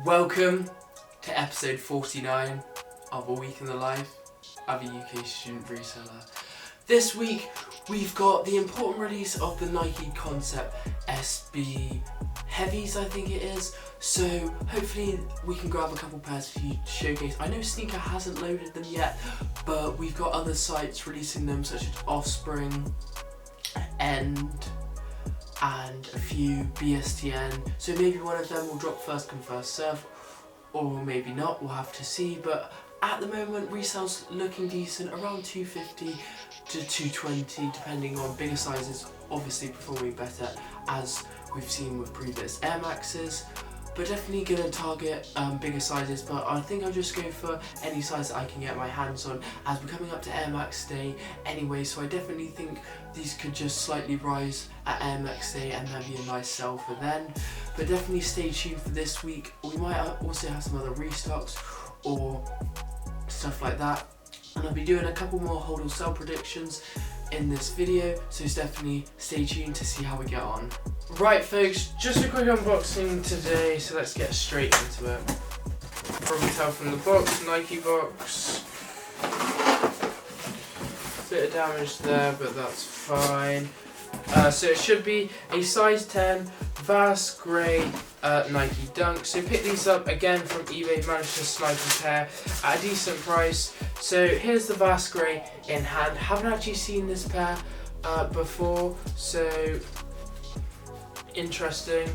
Welcome to episode 49 of A Week in the Life of a UK Student Reseller. This week we've got the important release of the Nike Concept SB Heavies, I think it is. So hopefully we can grab a couple pairs for you to showcase. I know Sneaker hasn't loaded them yet, but we've got other sites releasing them such as Offspring, End, and a few BSTN, so maybe one of them will drop first come first serve, or maybe not, we'll have to see. But at the moment resale's looking decent, around 250 to 220 depending on. Bigger sizes obviously performing better as we've seen with previous Air Maxes, but definitely going to target bigger sizes. But I think I'll just go for any size that I can get my hands on, as we're coming up to Air Max Day anyway, so I definitely think these could just slightly rise at Air Max Day and maybe a nice sell for then. But definitely stay tuned for this week. We might also have some other restocks or stuff like that, and I'll be doing a couple more hold or sell predictions in this video, so definitely stay tuned to see how we get on. Right folks, just a quick unboxing today, so let's get straight into it. Probably tell from the box, Nike box. Bit of damage there, but that's fine. So it should be a size 10 Vast Grey Nike Dunk. So pick these up again from eBay, managed to snipe a pair at a decent price. So here's the Vast Grey in hand. Haven't actually seen this pair before, so interesting.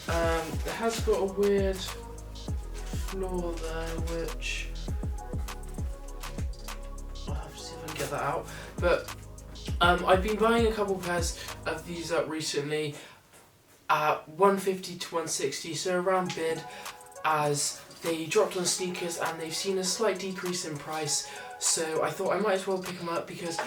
It has got a weird floor there, which I'll have to see if I can get that out. But I've been buying a couple pairs of these up recently at 150 to 160, so around bid, as they dropped on sneakers and they've seen a slight decrease in price. So I thought I might as well pick them up, because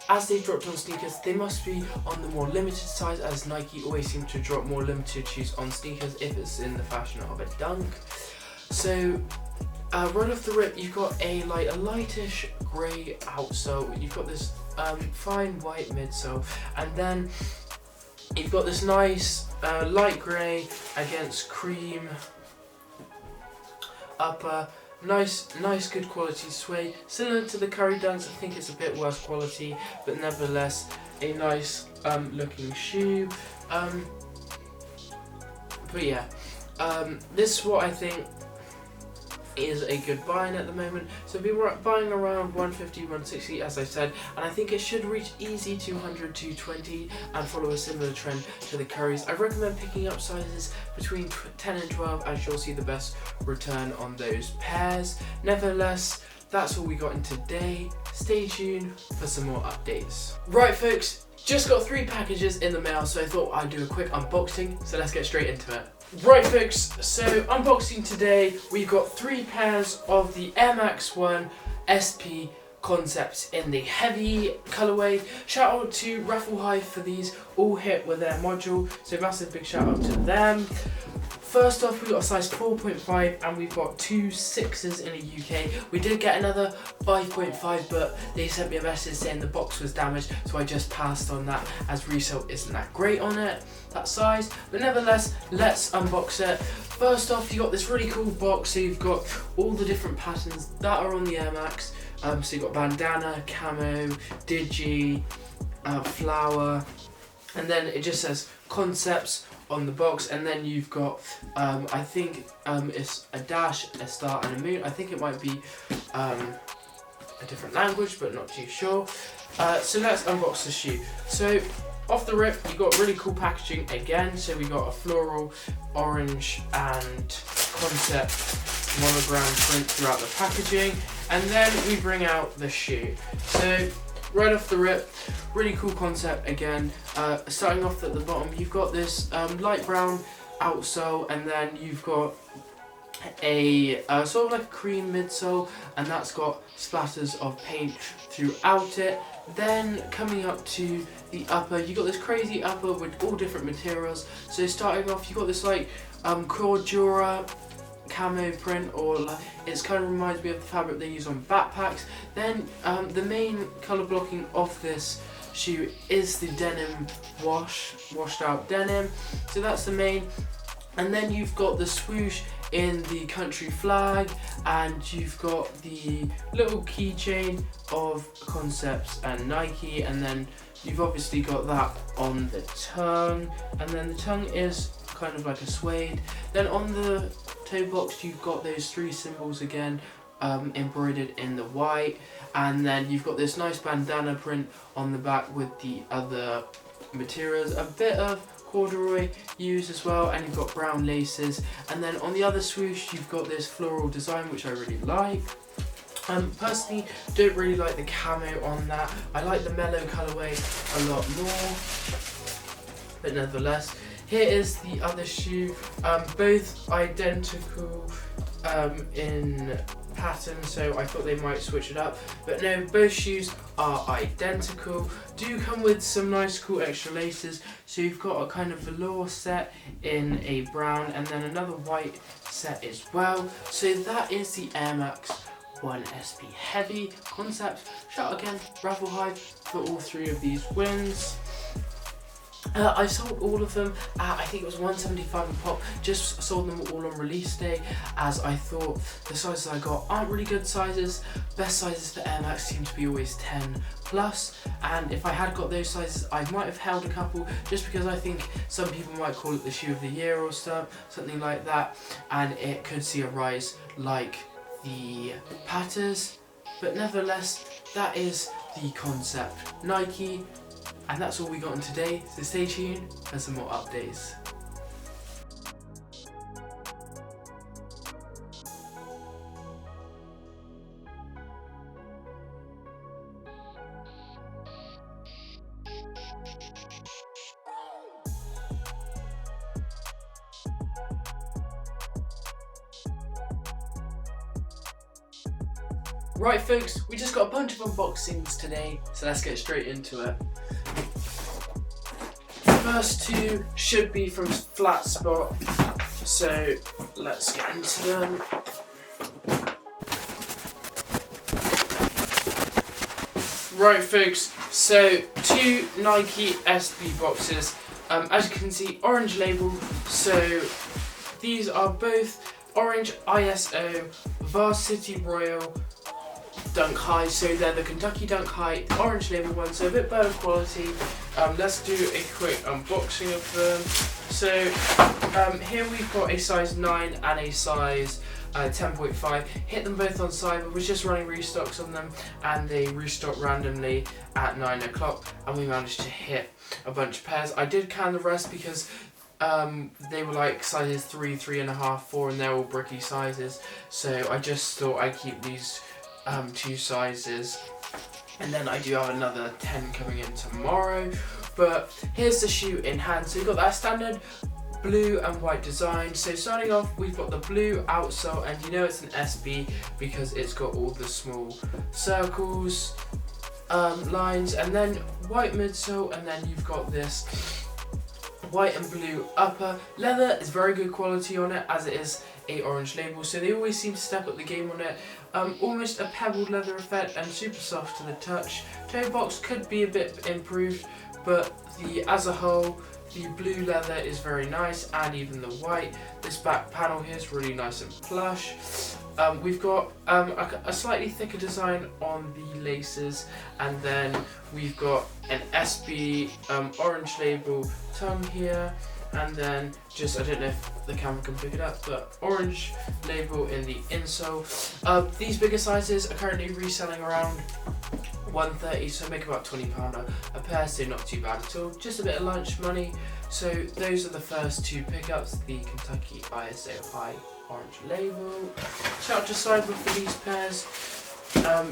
as they've dropped on sneakers, they must be on the more limited size, as Nike always seem to drop more limited shoes on sneakers if it's in the fashion of a dunk. So right off the rip, you've got a lightish grey outsole, you've got this fine white midsole, and then you've got this nice light grey against cream upper. Nice good quality suede, similar to the Curry Dunks. I think it's a bit worse quality, but nevertheless a nice looking shoe. But yeah, this is what I think is a good buy-in at the moment. So we're buying around 150, 160 as I said, and I think it should reach easy 200, 220 and follow a similar trend to the Currys. I recommend picking up sizes between 10 and 12, as you'll see the best return on those pairs. Nevertheless, that's all we got in today. Stay tuned for some more updates. Right folks, just got 3 packages in the mail, so I thought I'd do a quick unboxing, so let's get straight into it. Right folks, so unboxing today, we've got 3 pairs of the Air Max 1 SPConcepts in the heavy colorway. Shout out to Raffle Hive for these, all hit with their module, so massive big shout out to them. First off, we've got a size 4.5 and we've got 2 6s in the UK. We did get another 5.5, but they sent me a message saying the box was damaged, so I just passed on that, as resale isn't that great on it, that size. But nevertheless, let's unbox it. First off, you got this really cool box, so you've got all the different patterns that are on the Air Max. So you've got bandana, camo, digi, flower, and then it just says Concepts on the box, and then you've got I think it's a dash, a star and a moon. I think it might be a different language, but not too sure. So let's unbox the shoe. So off the rip, you got really cool packaging again. So we got a floral, orange and concept monogram print throughout the packaging, and then we bring out the shoe. So right off the rip, really cool concept again. Starting off at the bottom, you've got this light brown outsole, and then you've got a sort of like a cream midsole, and that's got splatters of paint throughout it. Then coming up to the upper, you got this crazy upper with all different materials. So starting off, you got this like Cordura camo print, or like, it's kind of reminds me of the fabric they use on backpacks. Then the main color blocking of this shoe is the denim washed out denim. So that's the main. And then you've got the swoosh in the country flag, and you've got the little keychain of Concepts and Nike, and then you've obviously got that on the tongue, and then the tongue is kind of like a suede. Then on the toe box you've got those 3 symbols again, embroidered in the white, and then you've got this nice bandana print on the back with the other materials, a bit of corduroy used as well, and you've got brown laces. And then on the other swoosh you've got this floral design, which I really like. Personally don't really like the camo on that. I like the mellow colourway a lot more, but nevertheless, here is the other shoe, both identical in pattern, so I thought they might switch it up, but no, both shoes are identical. Do come with some nice cool extra laces, so you've got a kind of velour set in a brown, and then another white set as well. So that is the Air Max 1 SP Heavy Concept. Shout out again, Raffle Hive, for all 3 of these wins. I sold all of them at, I think it was $175 a pop. Just sold them all on release day, as I thought the sizes I got aren't really good sizes. Best sizes for Air Max seem to be always 10 plus, and if I had got those sizes I might have held a couple, just because I think some people might call it the shoe of the year or something like that, and it could see a rise like the Patters. But nevertheless, that is the Concept Nike. And that's all we got on today, so stay tuned for some more updates. Right folks, we just got a bunch of unboxings today, so let's get straight into it. First 2 should be from Flat Spot, so let's get into them. Right folks, so 2 Nike SB boxes, as you can see, orange label, so these are both orange ISO Varsity Royal Dunk High, so they're the Kentucky Dunk High, orange label one, so a bit better quality. Let's do a quick unboxing of them. So here we've got a size 9 and a size 10.5. Hit them both on Cyber, was just running restocks on them, and they restocked randomly at 9 o'clock, and we managed to hit a bunch of pairs. I did can the rest because they were like sizes 3, 3.5, 4, and they're all bricky sizes, so I just thought I'd keep these 2 sizes, and then I do have another 10 coming in tomorrow. But here's the shoe in hand. So you've got that standard blue and white design. So starting off, we've got the blue outsole, and you know it's an SB because it's got all the small circles, lines, and then white midsole, and then you've got this white and blue upper. Leather is very good quality on it, as it is a orange label, so they always seem to step up the game on it. Almost a pebbled leather effect and super soft to the touch. Toe box could be a bit improved, but as a whole, the blue leather is very nice, and even the white. This back panel here is really nice and plush. We've got a slightly thicker design on the laces, and then we've got an SB orange label tongue here, and then just, I don't know if the camera can pick it up, but orange label in the insole. These bigger sizes are currently reselling around $130, so make about £20 a pair, so not too bad at all. Just a bit of lunch money. So those are the first 2 pickups, the Kentucky ISO High orange label. Shout out to Cyber for these pairs.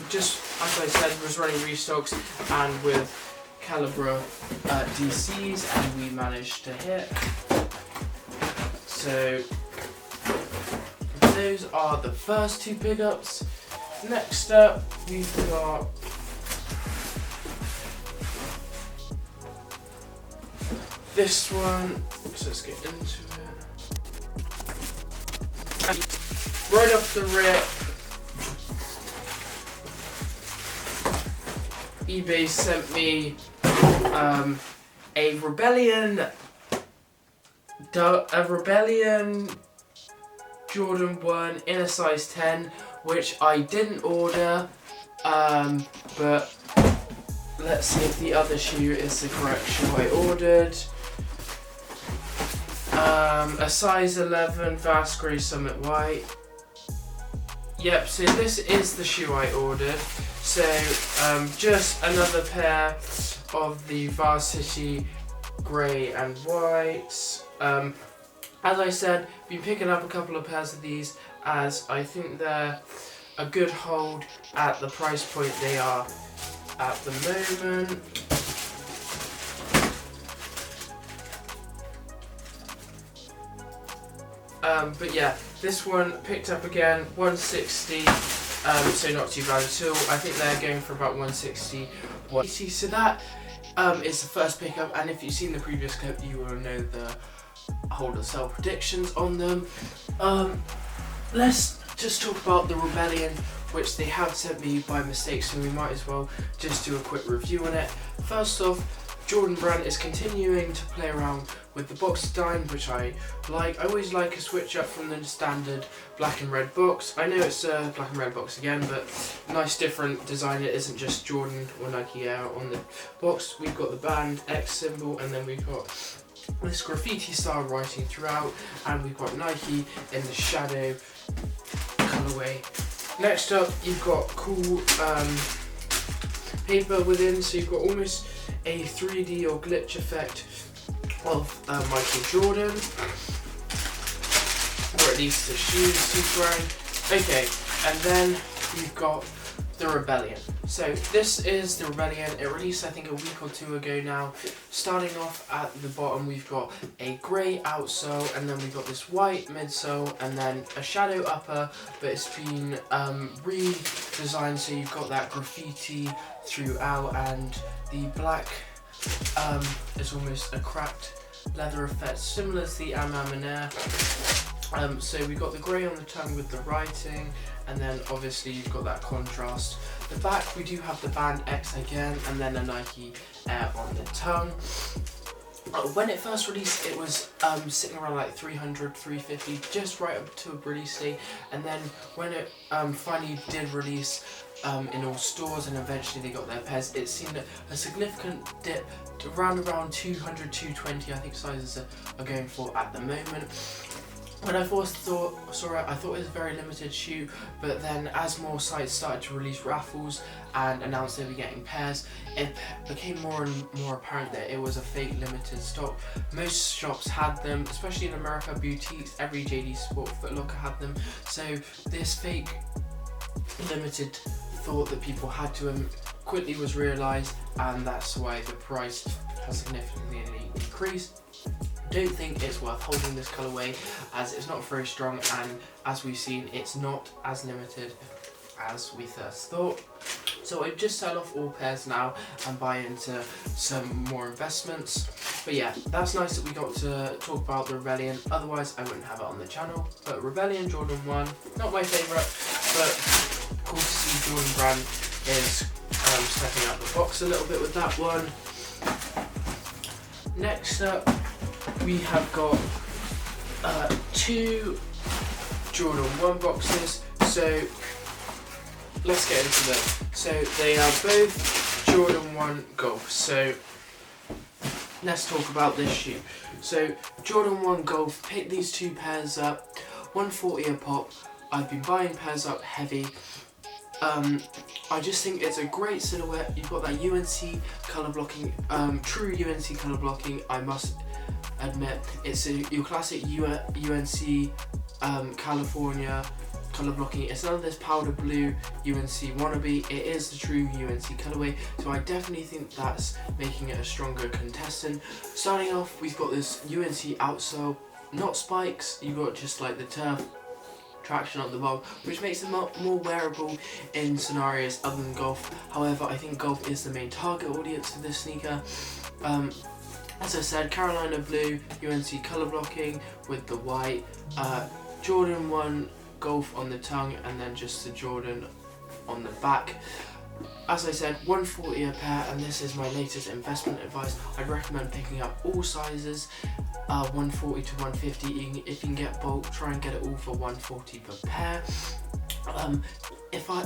Just as I said, was running restocks and with Calibra DCs, and we managed to hit. So those are the first 2 pickups. Next up, we've got this one, so let's get into it. Right off the rip, eBay sent me a Rebellion a Rebellion Jordan 1 in a size 10, which I didn't order, but let's see if the other shoe is the correct shoe I ordered. A size 11 Vast Grey Summit White. Yep, so this is the shoe I ordered. So just another pair of the Varsity Grey and White. As I said, been picking up a couple of pairs of these as I think they're a good hold at the price point they are at the moment. But yeah, this one picked up again, 160, so not too bad at all. I think they're going for about 160, 180. So that is the first pickup, and if you've seen the previous clip, you will know the hold or sell predictions on them. Let's just talk about the Rebellion, which they have sent me by mistake, so we might as well just do a quick review on it. First off, Jordan Brand is continuing to play around with the box design, which I like. I always like a switch up from the standard black and red box. I know it's a black and red box again, but nice different design. It isn't just Jordan or Nike Air on the box. We've got the band X symbol, and then we've got this graffiti style writing throughout, and we've got Nike in the shadow colorway. Next up, you've got cool paper within, so you've got almost a 3D or glitch effect of Michael Jordan, or at least the shoes he's wearing. Okay, and then you've got the Rebellion. So this is the Rebellion. It released I think a week or two ago now. Starting off at the bottom, we've got a grey outsole, and then we've got this white midsole, and then a shadow upper, but it's been redesigned, so you've got that graffiti throughout, and the black is almost a cracked leather effect, similar to the Air. So we've got the grey on the tongue with the writing, and then obviously you've got that contrast. The back, we do have the band X again, and then a Nike Air on the tongue. When it first released, it was sitting around like 300, 350, just right up to a release date, and then when it finally did release in all stores, and eventually they got their pairs, it's seen a significant dip to around 200, 220, I think sizes are going for at the moment. When I first saw it, I thought it was a very limited shoe, but then as more sites started to release raffles and announce they were getting pairs, it became more and more apparent that it was a fake limited stock. Most shops had them, especially in America, boutiques, every JD Sport, Foot Locker had them. So this fake limited thought that people had to them quickly was realised, and that's why the price has significantly increased. Don't think it's worth holding this colourway as it's not very strong, and as we've seen, it's not as limited as we first thought. So I'd just sell off all pairs now and buy into some more investments. But yeah, that's nice that we got to talk about the Rebellion, otherwise I wouldn't have it on the channel. But Rebellion Jordan 1, not my favourite, but cool to see Jordan Brand is stepping out the box a little bit with that one. Next up, we have got two Jordan 1 boxes, so let's get into them. So they are both Jordan 1 Golf. So let's talk about this shoe. So Jordan 1 Golf, picked these two pairs up, 140 a pop. I've been buying pairs up heavy. I just think it's a great silhouette. You've got that UNC colour blocking, true UNC colour blocking, I must admit. It's your classic UNC California colour blocking. It's none of this powder blue UNC wannabe. It is the true UNC colourway, so I definitely think that's making it a stronger contestant. Starting off, we've got this UNC outsole, not spikes, you've got just like the turf traction at the bottom, which makes it more wearable in scenarios other than golf. However, I think golf is the main target audience for this sneaker. As I said, Carolina blue, UNC colour blocking with the white, Jordan 1 Golf on the tongue, and then just the Jordan on the back. As I said, 140 a pair, and this is my latest investment advice. I'd recommend picking up all sizes. 140 to 150. If you can get bulk, try and get it all for 140 per pair.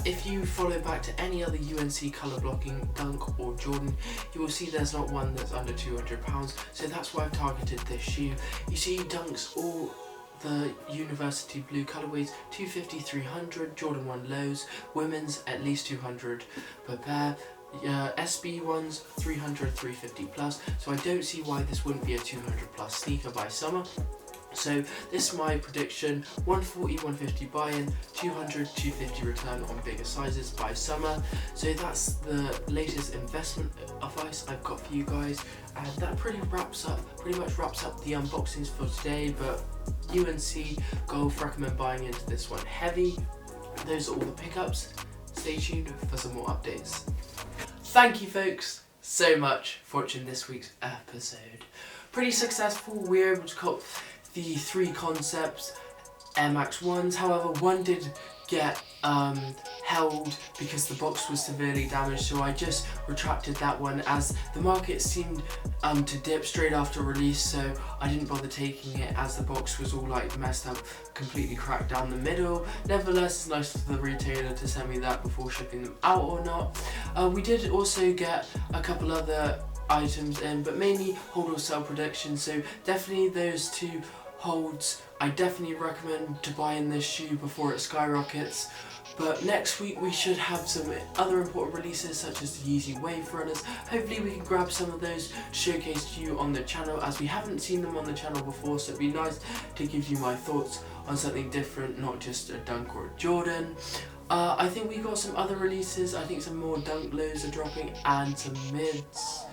If you follow back to any other UNC colour blocking Dunk or Jordan, you will see there's not one that's under £200, so that's why I've targeted this shoe. You see Dunks all the university blue colourways, 250, 300, Jordan 1 lows, women's at least 200 per pair. SB ones 300, 350 plus, so I don't see why this wouldn't be a 200 plus sneaker by summer. So this is my prediction: 140, 150 buy-in, 200, 250 return on bigger sizes by summer. So that's the latest investment advice I've got for you guys, and that pretty much wraps up the unboxings for today. But UNC Golf, recommend buying into this one heavy. Those are all the pickups. Stay tuned for some more updates. Thank you folks so much for watching this week's episode. Pretty successful. We were able to cop the 3 Concepts Air Max 1s, however one did get held because the box was severely damaged, so I just retracted that one as the market seemed to dip straight after release, so I didn't bother taking it as the box was all like messed up, completely cracked down the middle. Nevertheless, it's nice for the retailer to send me that before shipping them out or not. We did also get a couple other items in, but mainly hold or sell predictions, so definitely those 2 holds. I definitely recommend to buy in this shoe before it skyrockets. But next week we should have some other important releases such as the Yeezy Wave Runners. Hopefully we can grab some of those to showcase to you on the channel, as we haven't seen them on the channel before, so it'd be nice to give you my thoughts on something different, not just a Dunk or a Jordan. I think we got some other releases. I think some more Dunk lows are dropping and some mids.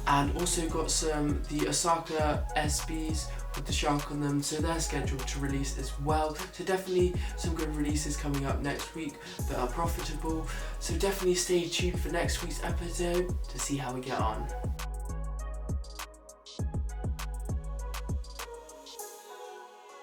And also got the Osaka SBs with the shark on them, so they're scheduled to release as well. So definitely some good releases coming up next week that are profitable. So definitely stay tuned for next week's episode to see how we get on.